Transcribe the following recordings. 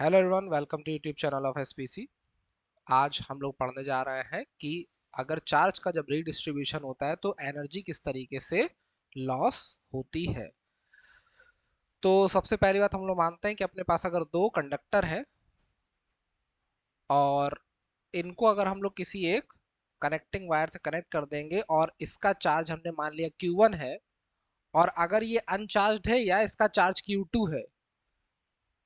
Hello everyone, welcome to YouTube channel of SPC. आज हम लोग पढ़ने जा रहे हैं कि अगर चार्ज का जब रीडिस्ट्रीब्यूशन होता है तो एनर्जी किस तरीके से लॉस होती है। तो सबसे पहली बात हम लोग मानते हैं कि अपने पास अगर दो कंडक्टर है और इनको अगर हम लोग किसी एक कनेक्टिंग वायर से कनेक्ट कर देंगे और इसका चार्ज हमने मान लिया Q1 है और अगर ये अनचार्ज्ड है या इसका चार्ज Q2 है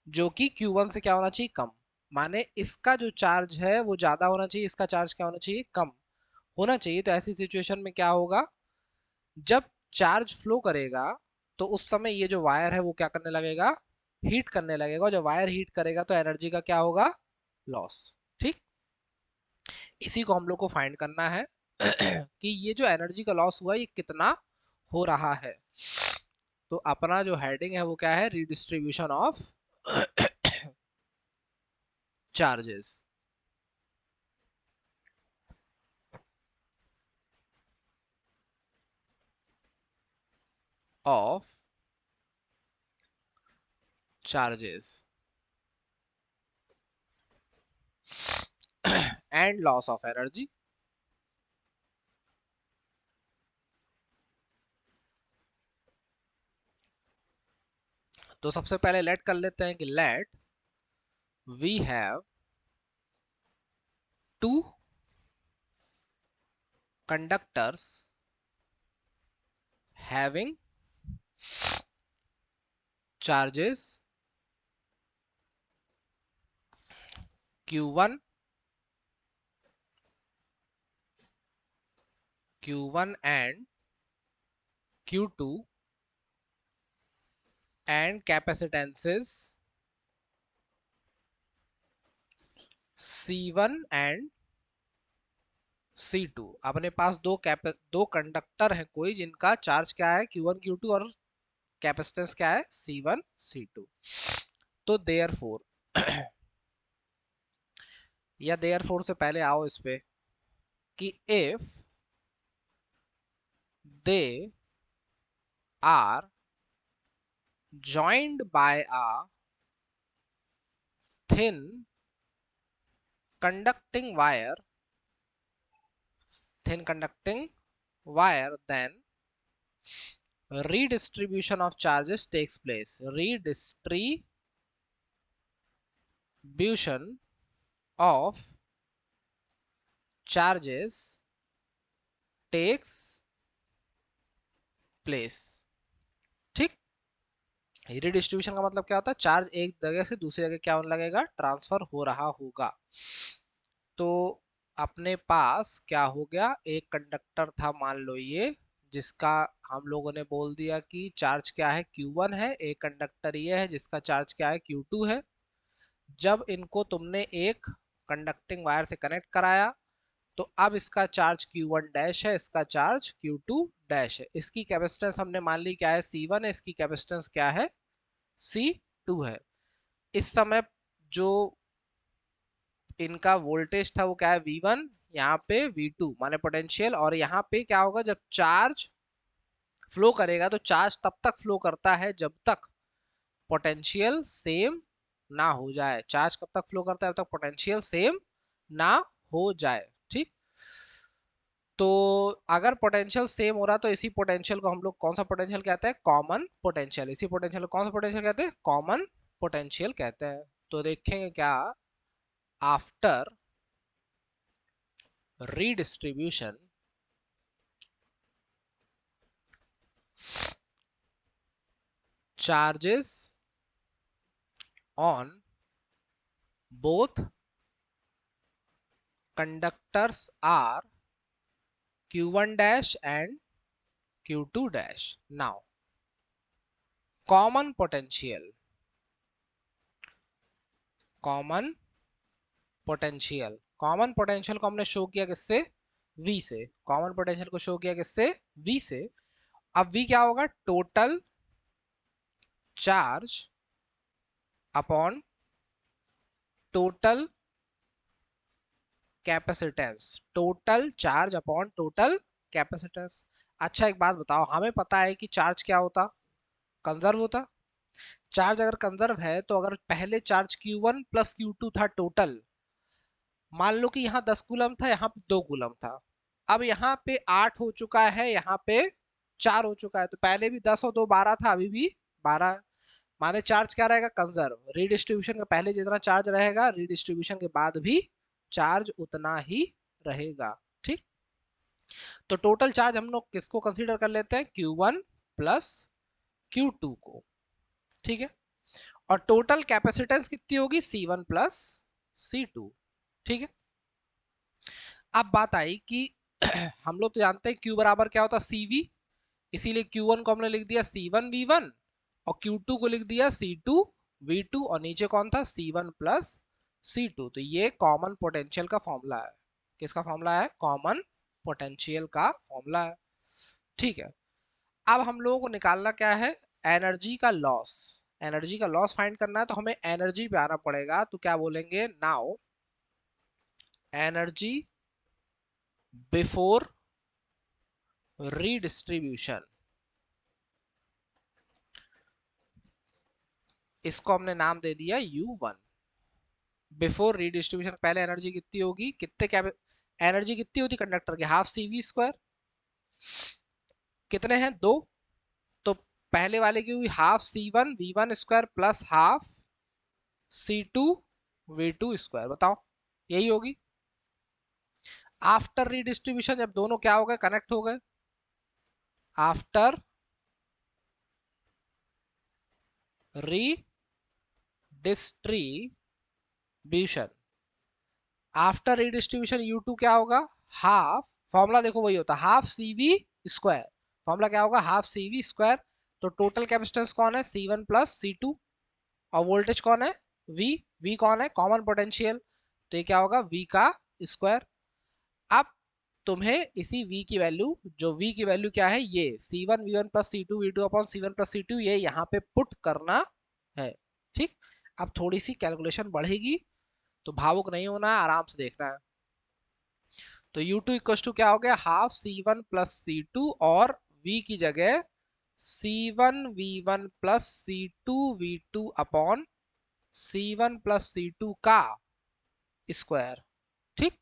जो कि Q1 से क्या होना चाहिए, कम। माने इसका जो चार्ज है वो ज्यादा होना चाहिए, इसका चार्ज क्या होना चाहिए, कम होना चाहिए। तो ऐसी सिचुएशन में क्या होगा, जब चार्ज फ्लो करेगा तो उस समय ये जो वायर है वो क्या करने लगेगा, हीट करने लगेगा। जब वायर हीट करेगा तो एनर्जी का क्या होगा, लॉस। ठीक, इसी को हम लोग को फाइंड करना है कि ये जो एनर्जी का लॉस हुआ ये कितना हो रहा है। तो अपना जो हेडिंग है वो क्या है, redistribution of charges of charges and loss of energy. तो सबसे पहले लेट कर लेते हैं कि let we have two conductors having charges Q1 and Q2 and capacitances C1 and C2। अपने पास दो कंडक्टर हैं कोई जिनका चार्ज क्या है, Q1 Q2 और कैपेसिटेंस क्या है, C1 C2। तो देयरफॉर या देयरफॉर से पहले आओ इस पे कि if they are joined by a thin conducting wire then redistribution of charges takes place. Redistribution of charges takes place। ठीक, रीडिस्ट्रीब्यूशन का मतलब क्या होता है, चार्ज एक जगह से दूसरी जगह क्या होने लगेगा, ट्रांसफर हो रहा होगा। तो अपने पास क्या हो गया, एक कंडक्टर था मान लो ये, जिसका हम लोगों ने बोल दिया कि चार्ज क्या है, Q1 है। एक कंडक्टर ये है जिसका चार्ज क्या है, Q2 है। जब इनको तुमने एक कंडक्टिंग वायर से कनेक्ट कराया तो अब इसका चार्ज Q1 डैश है, इसका चार्ज Q2 डैश है। इसकी कैपेसिटेंस हमने मान ली क्या है, C1 है, इसकी कैपेसिटेंस क्या है, C2 है। इस समय जो इनका वोल्टेज था वो क्या है, V1, यहाँ पे V2 माने पोटेंशियल। और यहाँ पे क्या होगा, जब चार्ज फ्लो करेगा तो चार्ज तब तक फ्लो करता है जब तक पोटेंशियल सेम ना हो जाए। चार्ज कब तक फ्लो करता है, जब तक पोटेंशियल सेम ना हो जाए। ठीक, तो अगर पोटेंशियल सेम हो रहा तो इसी पोटेंशियल को हम लोग कौन सा पोटेंशियल कहते हैं, कॉमन पोटेंशियल। इसी पोटेंशियल को कौन सा पोटेंशियल कहते हैं, कॉमन पोटेंशियल कहते हैं। तो देखेंगे क्या, after redistribution charges on both conductors are Q1 dash and Q2 dash. Now common potential को हमने शो किया किससे, V से। कॉमन पोटेंशियल को शो किया किससे, V से। अब V क्या होगा, total charge upon total capacitance. Total charge upon total capacitance. अच्छा एक बात बताओ, हमें पता है कि चार्ज क्या होता, कंजर्व होता। चार्ज अगर कंजर्व है तो अगर पहले चार्ज Q1 प्लस Q2 था टोटल, मान लो कि यहाँ 10 कूलम था, यहाँ पे 2 कूलम था, अब यहाँ पे 8 हो चुका है, यहाँ पे 4 हो चुका है, तो पहले भी 10 और 2 12 था, अभी भी 12। माने चार्ज क्या रहेगा, कंजर्व। रीडिस्ट्रीब्यूशन का पहले जितना चार्ज रहेगा, रीडिस्ट्रीब्यूशन के बाद भी चार्ज उतना ही रहेगा। ठीक, तो टोटल चार्ज हम लोग किसको कंसीडर कर लेते हैं, Q1 प्लस Q2 को। ठीक है, और टोटल कैपेसिटेंस कितनी होगी, C1 प्लस C2। ठीक है, अब बात आई कि हम लोग तो जानते हैं Q बराबर क्या होता है, CV, इसीलिए Q1 को हमने लिख दिया C1V1 और Q2 को लिख दिया C2V2 और नीचे कौन था, C1 प्लस C2। तो ये कॉमन पोटेंशियल का फॉर्मूला है। किसका फॉर्मूला है, कॉमन पोटेंशियल का फॉर्मूला है। ठीक है, अब हम लोगों को निकालना क्या है, एनर्जी का लॉस। एनर्जी का लॉस फाइंड करना है तो हमें एनर्जी पे आना पड़ेगा। तो क्या बोलेंगे, नाउ एनर्जी बिफोर रीडिस्ट्रीब्यूशन, इसको हमने नाम दे दिया U1। बिफोर रीडिस्ट्रीब्यूशन पहले एनर्जी कितनी होगी, कितने क्या एनर्जी कितनी होती कंडक्टर की, हाफ CV²। कितने हैं, 2, तो पहले वाले की हुई half C1V1² plus half C2V2²। बताओ, यही होगी। आफ्टर रीडिस्ट्रीब्यूशन जब दोनों क्या हो गए, कनेक्ट हो गए, after redistribution, after redistribution U2 क्या होगा, हाफ, फॉर्मूला देखो वही होता, हाफ CV²। फॉर्मूला क्या होगा, हाफ CV²। तो टोटल कैपेसिटेंस कौन है, C1 प्लस C2, और वोल्टेज कौन है, V। V कौन है, कॉमन पोटेंशियल, तो ये क्या होगा, V का स्क्वायर। अब तुम्हें इसी V की वैल्यू, जो V की वैल्यू क्या है, ये C1V1 plus C2V2 upon C1 plus C2, ये यहाँ पे पुट करना है। ठीक, अब थोड़ी सी कैलकुलेशन बढ़ेगी, तो भावुक नहीं होना है, आराम से देखना है। तो U2 इक्वल टू क्या हो गया, हाफ C1 प्लस C2 और V की जगह C1V1 plus C2V2 upon C1 plus C2 का स्क्वायर। ठीक,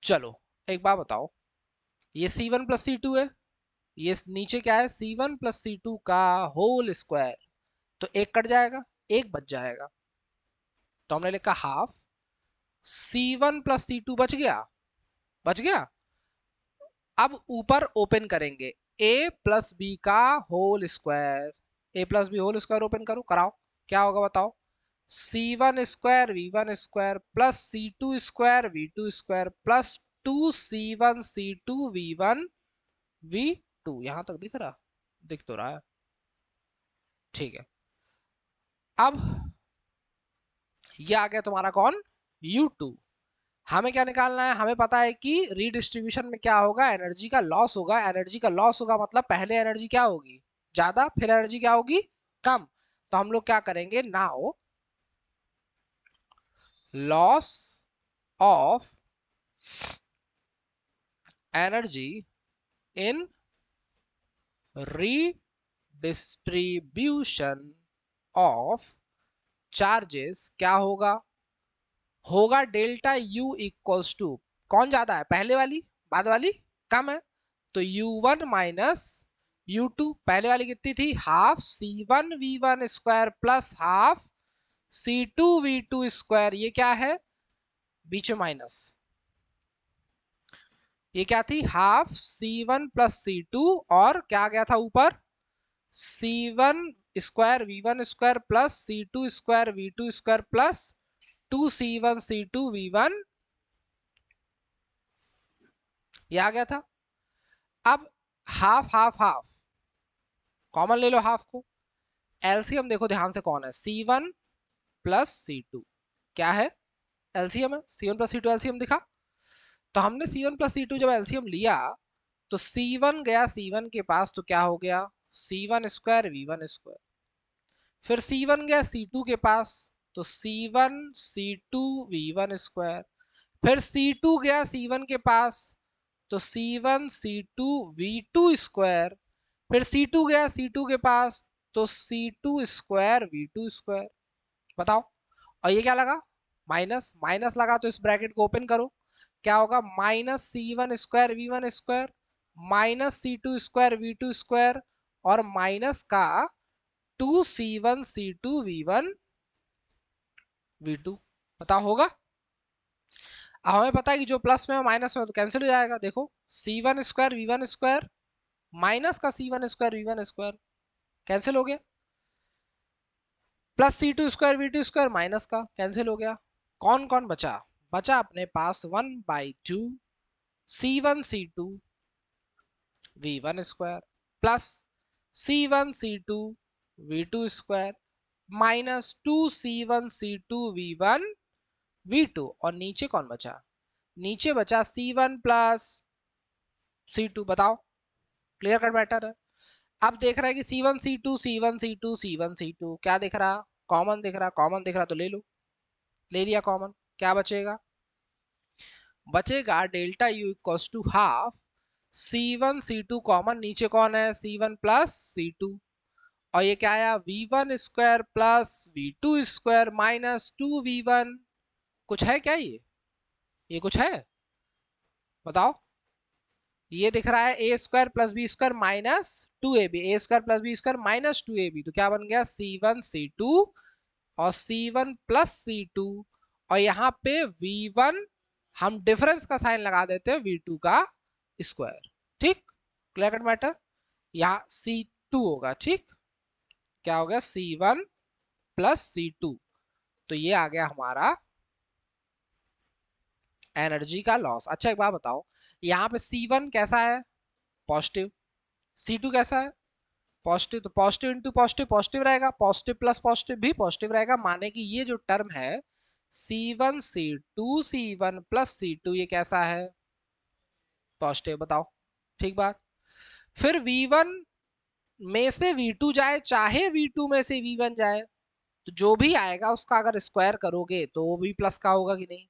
चलो एक बात बताओ, ये C1 प्लस C2 है, ये नीचे क्या है, C1 प्लस C2 का होल स्क्वायर, तो एक कट जाएगा, एक बच जाएगा, तो हमने लिखा हाफ C1 प्लस C2 बच गया, बच गया। अब ऊपर ओपन करेंगे, A प्लस बी का whole square, A plus B whole square open करो, कराओ, क्या होगा बताओ, C1² V1² plus C2² V2² plus 2C1 C2 V1 V2। यहां तक दिख रहा, दिख तो रहा है। ठीक है, अब ये आ गया तुम्हारा कौन, U2। हमें क्या निकालना है, हमें पता है कि रीडिस्ट्रीब्यूशन में क्या होगा, एनर्जी का लॉस होगा। एनर्जी का लॉस होगा मतलब पहले एनर्जी क्या होगी, ज्यादा, फिर एनर्जी क्या होगी, कम। तो हम लोग क्या करेंगे, now loss of energy in redistribution of charges क्या होगा, होगा डेल्टा U इक्वल्स टू, कौन ज्यादा है, पहले वाली, बाद वाली कम है, तो U1 माइनस U2। पहले वाली कितनी थी, half C1V1² plus half C2V2², ये क्या है, बीच में माइनस, ये क्या थी, हाफ C1 प्लस C2, और क्या आ गया था ऊपर, C1² V1² plus C2² V2² plus 2C1 C2V1, ये आ गया था। अब हाफ हाफ हाफ कॉमन ले लो, हाफ को, एलसीएम देखो ध्यान से कौन है, C1 प्लस C2, क्या है, एलसीएम है, C1 प्लस C2 एलसीएम दिखा। तो हमने C1 प्लस C2 जब एलसीएम लिया, तो C1 गया C1 के पास, तो क्या हो गया, C1² V1², फिर C1 गया C2 के पास, तो C1 C2 V1², फिर C2 गया C1 के पास, तो C1 C2 V2², फिर C2 गया C2 के पास, तो C2 स्क्वायर V2 स्क्वायर। बताओ। और ये क्या लगा, माइनस, माइनस लगा तो इस ब्रैकेट को ओपन करो, क्या होगा, -C1 square V1 square -C2 square V2 square और माइनस का 2C1 C2 V1 V2। बताओ होगा। अब हमें पता है कि जो प्लस में है माइनस में तो कैंसिल हो जाएगा। देखो C1 square V1 square minus का C1 square V1 square cancel हो गया, plus C2 square V2 square minus का कैंसिल हो गया। कौन कौन बचा, बचा अपने पास 1/2 C1 C2 V1 square plus C1 C2 V2 square minus 2C1 C2 V1 V2 और नीचे कौन बचा, नीचे बचा C1 + C2। बताओ, क्लियर कट मैटर है। अब देख रहा है कि C1 C2 क्या दिख रहा, कॉमन दिख रहा, कॉमन दिख रहा तो ले लो, ले लिया कॉमन। क्या बचेगा, बचेगा delta U equals to half C1 C2 common, नीचे कौन है C1 + C2 और ये क्या आया V1 square + V2 square minus 2V1। कुछ है क्या ये कुछ है, बताओ। ये दिख रहा है A square + B square minus 2AB, A square + B square minus 2AB, तो क्या बन गया C1 C2 और C1 + C2 और यहाँ पे V1 हम डिफरेंस का साइन लगा देते हैं V2 का स्क्वायर। ठीक, क्लियर कट मैटर। यहाँ C2 होगा, ठीक, क्या हो गया C1 + C2, तो ये आ गया हमारा एनर्जी का लॉस। अच्छा एक बात बताओ, यहाँ पे C1 कैसा है, पॉजिटिव, C2 कैसा है, पॉजिटिव, तो पॉजिटिव इंटू पॉजिटिव पॉजिटिव रहेगा, पॉजिटिव प्लस पॉजिटिव भी पॉजिटिव रहेगा, माने कि ये जो टर्म है C1 C2 ये कैसा है, पॉजिटिव। बताओ, ठीक बात। फिर V1 में से V2 जाए चाहे V2 में से V1 जाए, तो जो भी आएगा उसका अगर स्क्वायर करोगे तो वो भी प्लस का होगा कि नहीं,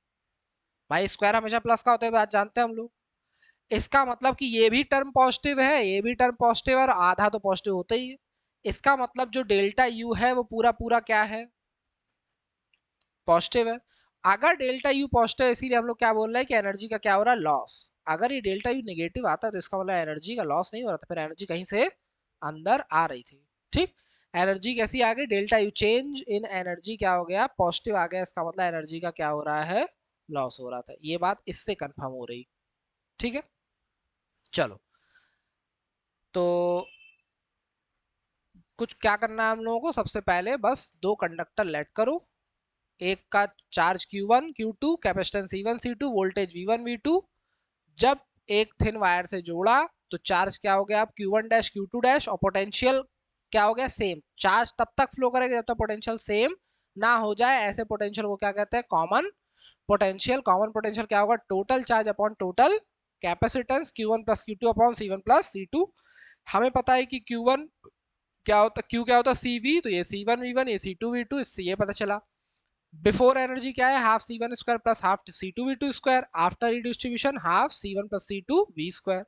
भाई स्क्वायर हमेशा प्लस का होता है, बात जानते हैं हम लोग। इसका मतलब कि ये भी टर्म पॉजिटिव है, ये भी टर्म पॉजिटिव है और आधा तो पॉजिटिव होता ही है। इसका मतलब जो डेल्टा यू है वो पूरा पूरा क्या है, पॉजिटिव है। अगर डेल्टा यू पॉजिटिव है इसीलिए हम लोग क्या बोल रहे हैं कि एनर्जी का क्या हो रहा है, लॉस। अगर ये डेल्टा यू नेगेटिव आता है तो इसका मतलब एनर्जी का लॉस नहीं हो रहा था, फिर एनर्जी कहीं से अंदर आ रही थी। ठीक, एनर्जी कैसी आ गई, delta U change in energy क्या हो गया, पॉजिटिव आ गया, इसका मतलब एनर्जी का क्या हो रहा है, लॉस हो रहा था। ये बात इससे कंफर्म हो रही। ठीक है, चलो तो कुछ क्या करना है हम लोगों को, सबसे पहले बस दो कंडक्टर लेट करो, एक का charge Q1 Q2 capacitance C1 C2 voltage V1 V2, जब एक थिन वायर से जोड़ा तो चार्ज क्या हो गया, अब Q1 डैश Q2 डैश और पोटेंशियल क्या हो गया, सेम। चार्ज तब तक फ्लो करेगा जब तक पोटेंशियल सेम ना हो जाए, ऐसे पोटेंशियल को क्या कहते हैं, कॉमन पोटेंशियल। कॉमन पोटेंशियल क्या होगा, total charge upon total capacitance Q1 + Q2 upon C1 + C2। हमें पता है कि Q1 क्या होता, Q क्या होता CV, तो ये C1 V1 ये C2 V2, इससे ये पता चला। बिफोर एनर्जी क्या है, half C1 square + half C2 V2 square, after redistribution half C1 + C2 V square.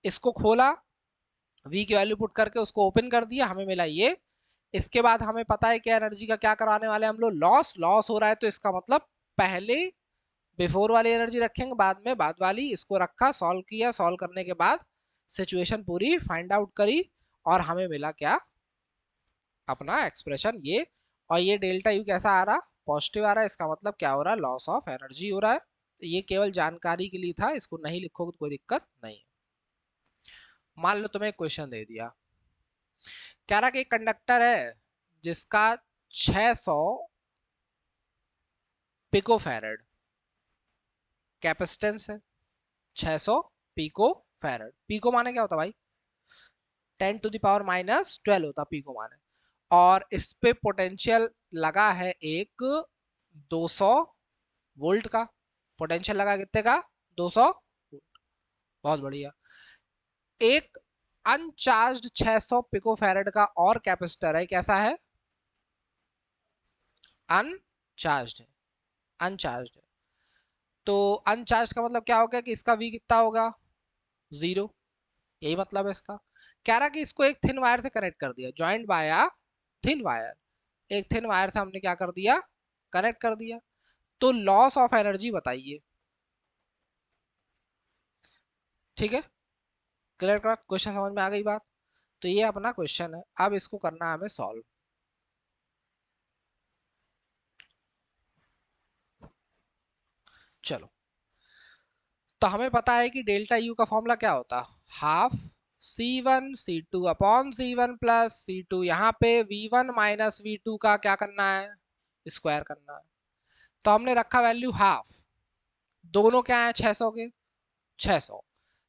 इसको खोला, V की वैल्यू पुट करके उसको ओपन कर दिया, हमें मिला ये। इसके बाद हमें पता है कि एनर्जी का क्या कराने वाले हम लोग, लॉस। लॉस हो रहा है तो इसका मतलब पहले बिफोर वाली एनर्जी रखेंगे, बाद में बाद वाली। इसको रखा, सॉल्व किया, सॉल्व करने के बाद सिचुएशन पूरी फाइंड आउट करी और हमें मिला क्या, अपना एक्सप्रेशन ये। और ये डेल्टा यू कैसा आ रहा, पॉजिटिव आ रहा है, इसका मतलब क्या हो रहा है, लॉस ऑफ एनर्जी हो रहा है। तो ये केवल जानकारी के लिए था, इसको नहीं लिखोगे तो कोई दिक्कत नहीं। मान लो तुम्हें एक क्वेश्चन दे दिया, कह रहा कि एक कंडक्टर है जिसका 600 पिको फैरड कैपेसिटेंस है, 600 पिको फैरड। पिको माने क्या होता है भाई, 10⁻⁻12 होता पिको माने। और इस पे पोटेंशियल लगा है एक 200 वोल्ट का, पोटेंशियल लगा कितने का, 200 वोल्ट। बहुत बढ़िया। एक अनचार्ज्ड 600 पिको फैरड का और कैपेसिटर है, कैसा है, अनचार्ज्ड है, अनचार्ज्ड है। तो अनचार्ज का मतलब क्या होगा कि इसका V कितना होगा, 0। यही मतलब है इसका। कह रहा कि इसको एक थिन वायर से कनेक्ट कर दिया, joint by a thin wire, एक थिन वायर से हमने क्या कर दिया, कनेक्ट कर दिया। तो लॉस ऑफ एनर्जी बताइए। ठीक है, क्लियर कर, क्वेश्चन समझ में आ गई बात। तो ये अपना क्वेश्चन है, अब इसको करना है हमें सॉल्व। चलो, तो हमें पता है कि डेल्टा यू का फॉर्मूला क्या होता है, half C1 C2 upon C1 plus C2, यहाँ पे V1 माइनस V2 का क्या करना है, स्क्वायर करना है। तो हमने रखा वैल्यू हाफ, दोनों क्या है 600 के, 600,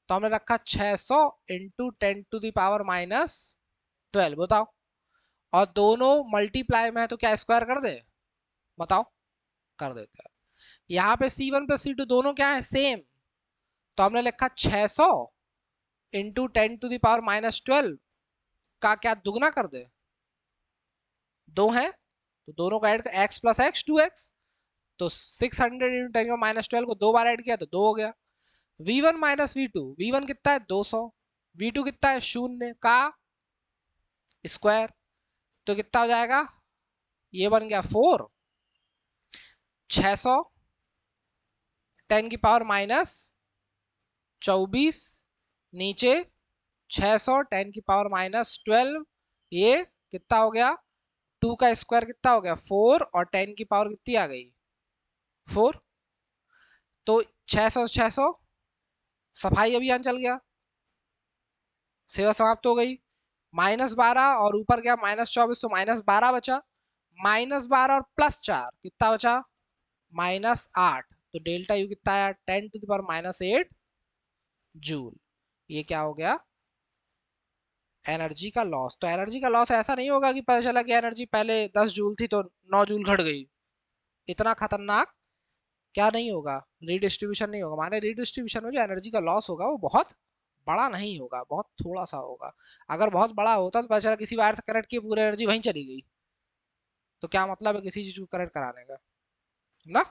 तो हमने रखा 600 इंटू 10⁻⁻12, बताओ। और दोनों मल्टीप्लाई में है तो क्या स्क्वायर कर दे, बताओ, कर देते हैं। यहाँ पे C1 प्लस C2 दोनों क्या है सेम, तो हमने लिखा 600 इंटू 10⁻⁻12 का क्या दुगना कर दे, दो है तो दोनों का ऐड कर, x प्लस एक्स 2x, तो 600 इंटू 10⁻12 को दो बार ऐड किया तो दो हो गया। v1 minus we to, V1 कितना है 200, v2 कितना है शून्य का स्क्वायर, तो कितना हो जाएगा, ये बन गया 4, 600 10⁻−24, नीचे 600 10⁻−12, ये कितना हो गया, 2 का स्क्वायर कितना हो गया 4, और 10 की पावर कितनी आ गई 4, तो 600 600 सफाई अभियान चल गया, सेवा समाप्त हो गई। -12 और ऊपर गया -24, तो -12 बचा, -12 और +4 कितना बचा, -8, तो डेल्टा यू कितना आया 10⁻⁻8 जूल। ये क्या हो गया, एनर्जी का लॉस। तो एनर्जी का लॉस ऐसा नहीं होगा कि पता चला कि एनर्जी पहले 10 जूल थी तो 9 जूल घट गई, इतना खतरनाक क्या नहीं होगा, रीडिस्ट्रीब्यूशन नहीं होगा। माने रीडिस्ट्रीब्यूशन में जो एनर्जी का लॉस होगा वो बहुत बड़ा नहीं होगा, बहुत थोड़ा सा होगा। अगर बहुत बड़ा होता तो पता चला किसी वायर से कनेक्ट की पूरी एनर्जी वहीं चली गई, तो क्या मतलब है किसी चीज को कनेक्ट कराने का ना।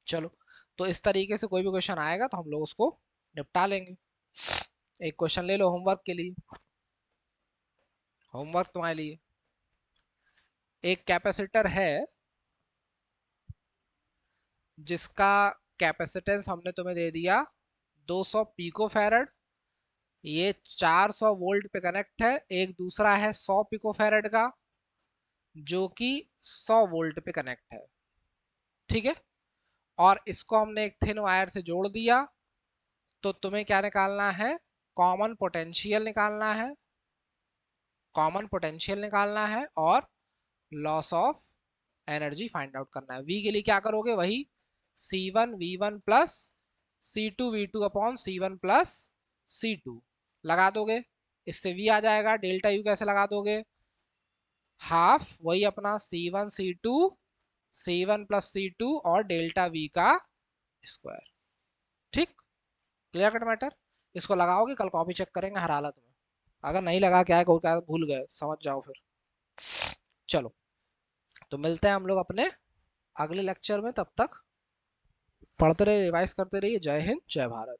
चलो, तो इस तरीके से कोई भी क्वेश्चन आएगा तो हम लोग उसको निपटा लेंगे। एक क्वेश्चन ले लो होमवर्क के लिए, होमवर्क तुम्हारे लिए। एक कैपेसिटर है जिसका कैपेसिटेंस हमने तुम्हें दे दिया 200 पिको फैरड, ये 400 वोल्ट पे कनेक्ट है। एक दूसरा है 100 पिको फैरड का जो कि 100 वोल्ट पे कनेक्ट है, ठीक है। और इसको हमने एक थिन वायर से जोड़ दिया, तो तुम्हें क्या निकालना है, कॉमन पोटेंशियल निकालना है, कॉमन पोटेंशियल निकालना है और loss of energy find out करना है। वी के लिए क्या करोगे, वही C1 V1 plus C2 V2 upon C1 plus C2 लगा दोगे, इससे V आ जाएगा। डेल्टा यू कैसे लगा दोगे, हाफ वही अपना C1 प्लस C2 और डेल्टा V का स्क्वायर। ठीक, क्लियर कट मैटर। इसको लगाओगे, कल कॉपी चेक करेंगे हर हालत में, अगर नहीं लगा क्या है, कोई क्या भूल गए समझ जाओ फिर। चलो, तो मिलते हैं हम लोग अपने अगले लेक्चर में, तब तक पढ़ते रहिए, रिवाइज करते रहिए। जय हिंद, जय भारत।